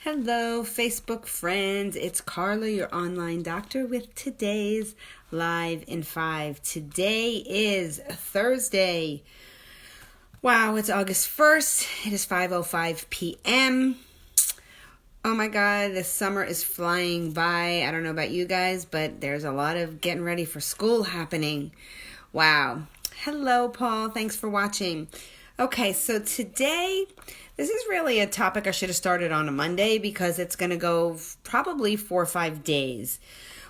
Hello, Facebook friends. It's Carla, your online doctor, with today's Live in 5. Today is Thursday. Wow, it's August 1st. It is 5:05 p.m. Oh my God, the summer is flying by. I don't know about you guys, but there's a lot of getting ready for school happening. Wow. Hello, Paul. Thanks for watching. Okay, so today, this is really a topic I should have started on a Monday because it's going to go probably 4 or 5 days.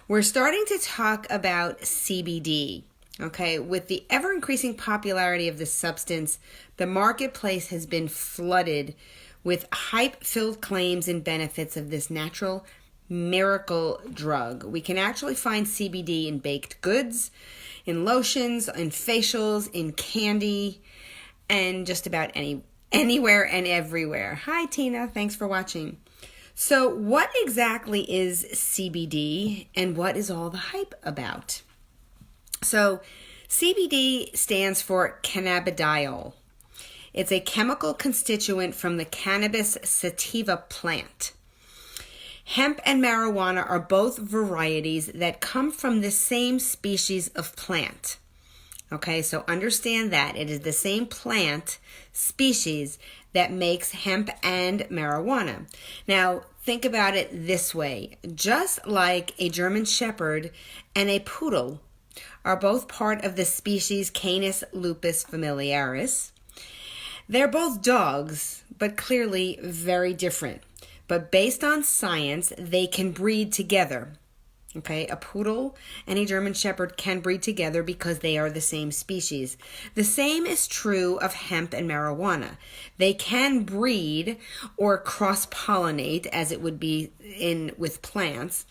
We're starting to talk about CBD. Okay, with the ever-increasing popularity of this substance, the marketplace has been flooded with hype-filled claims and benefits of this natural miracle drug. We can actually find CBD in baked goods, in lotions, in facials, in candy, and just about anywhere and everywhere. Hi, Tina. Thanks for watching. So what exactly is CBD and what is all the hype about? So CBD stands for cannabidiol. It's a chemical constituent from the cannabis sativa plant. Hemp and marijuana are both varieties that come from the same species of plant. Okay, so understand that. It is the same plant species that makes hemp and marijuana. Now, think about it this way. Just like a German Shepherd and a poodle are both part of the species Canis lupus familiaris, they're both dogs, but clearly very different. But based on science, they can breed together. Okay, a poodle and a German Shepherd can breed together because they are the same species. The same is true of hemp and marijuana. They can breed or cross-pollinate, as it would be with plants.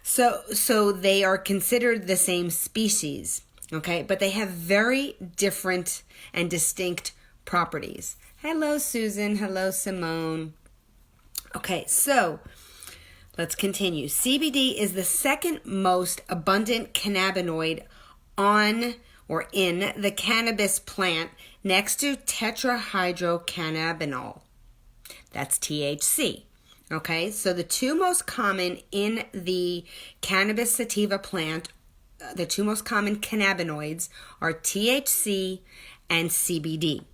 So they are considered the same species. Okay, but they have very different and distinct properties. Hello, Susan. Hello, Simone. Okay, so let's continue. CBD is the second most abundant cannabinoid on or in the cannabis plant next to tetrahydrocannabinol. That's THC. Okay, so the two most common in the cannabis sativa plant, the two most common cannabinoids are THC and CBD.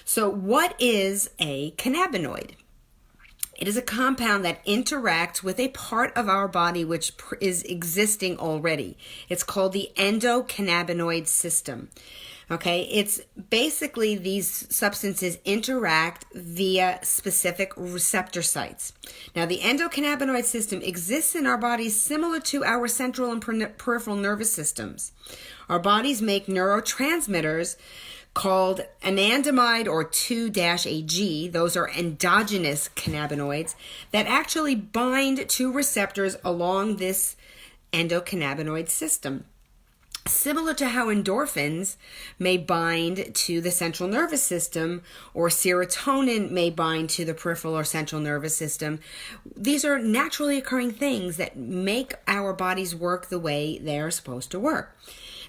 So what is a cannabinoid? It is a compound that interacts with a part of our body which is existing already. It's called the endocannabinoid system. Okay, it's basically these substances interact via specific receptor sites. Now, the endocannabinoid system exists in our bodies similar to our central and peripheral nervous systems. Our bodies make neurotransmitters called anandamide or 2-AG, those are endogenous cannabinoids, that actually bind to receptors along this endocannabinoid system. Similar to how endorphins may bind to the central nervous system or serotonin may bind to the peripheral or central nervous system, these are naturally occurring things that make our bodies work the way they're supposed to work.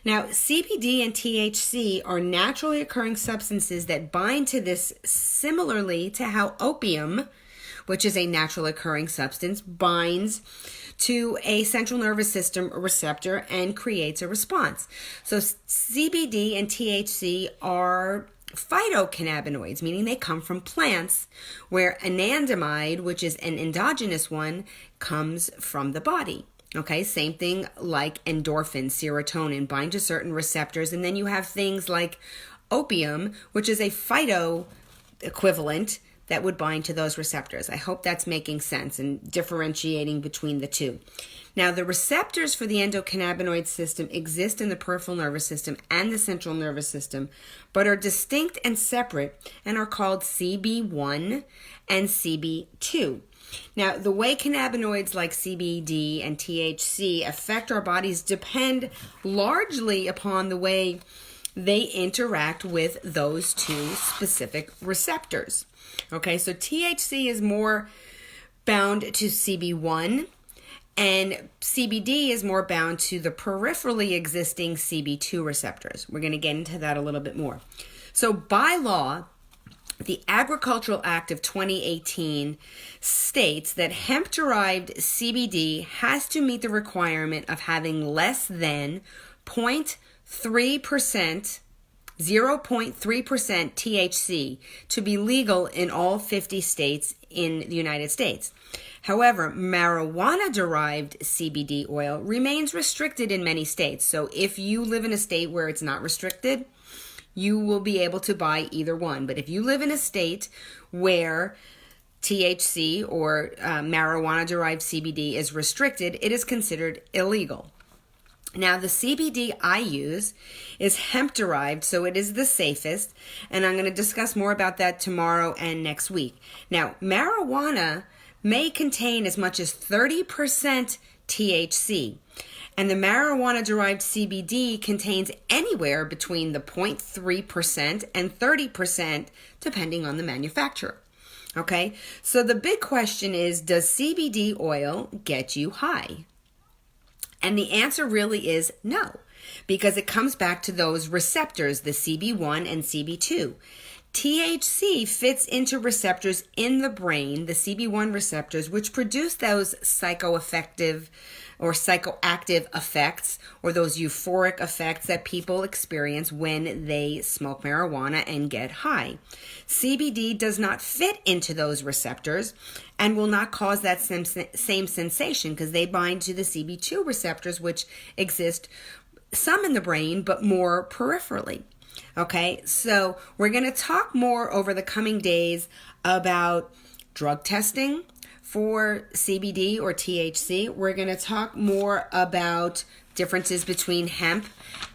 Now, CBD and THC are naturally occurring substances that bind to this similarly to how opium, which is a naturally occurring substance, binds to a central nervous system receptor and creates a response. So CBD and THC are phytocannabinoids, meaning they come from plants, where anandamide, which is an endogenous one, comes from the body. Okay, same thing like endorphins, serotonin, bind to certain receptors. And then you have things like opium, which is a phyto equivalent that would bind to those receptors. I hope that's making sense and differentiating between the two. Now, the receptors for the endocannabinoid system exist in the peripheral nervous system and the central nervous system, but are distinct and separate and are called CB1 and CB2. Now, the way cannabinoids like CBD and THC affect our bodies depend largely upon the way they interact with those two specific receptors. Okay, so THC is more bound to CB1 and CBD is more bound to the peripherally existing CB2 receptors. We're going to get into that a little bit more. So by law, The Agricultural Act of 2018 states that hemp-derived CBD has to meet the requirement of having less than 0.3%, 0.3% THC to be legal in all 50 states in the United States. However, marijuana-derived CBD oil remains restricted in many states. So if you live in a state where it's not restricted, you will be able to buy either one. But if you live in a state where THC or marijuana-derived CBD is restricted, it is considered illegal. Now, the CBD I use is hemp-derived, so it is the safest, and I'm going to discuss more about that tomorrow and next week. Now, marijuana may contain as much as 30% THC, and the marijuana-derived CBD contains anywhere between the 0.3% and 30%, depending on the manufacturer. Okay, so the big question is, does CBD oil get you high? And the answer really is no, because it comes back to those receptors, the CB1 and CB2. THC fits into receptors in the brain, the CB1 receptors, which produce those psychoactive effects, or those euphoric effects that people experience when they smoke marijuana and get high. CBD does not fit into those receptors and will not cause that same sensation because they bind to the CB2 receptors, which exist some in the brain, but more peripherally. Okay, so we're going to talk more over the coming days about drug testing for CBD or THC. We're going to talk more about differences between hemp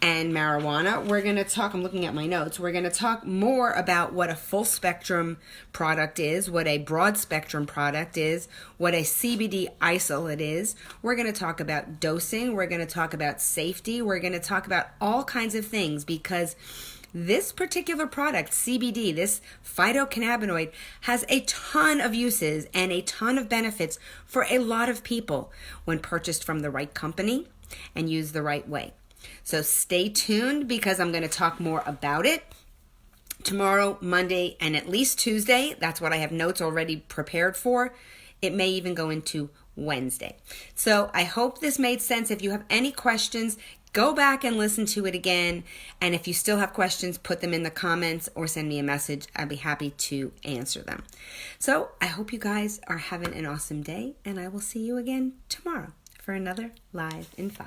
and marijuana. We're going to talk, I'm looking at my notes, we're going to talk more about what a full spectrum product is, what a broad spectrum product is, what a CBD isolate is. We're going to talk about dosing. We're going to talk about safety. We're going to talk about all kinds of things, because this particular product, CBD, this phytocannabinoid, has a ton of uses and a ton of benefits for a lot of people when purchased from the right company and used the right way. So stay tuned, because I'm going to talk more about it tomorrow, Monday, and at least Tuesday. That's what I have notes already prepared for. It may even go into Wednesday. So I hope this made sense. If you have any questions, go back and listen to it again. And if you still have questions, put them in the comments or send me a message. I'd be happy to answer them. So I hope you guys are having an awesome day, and I will see you again tomorrow for another Live in 5.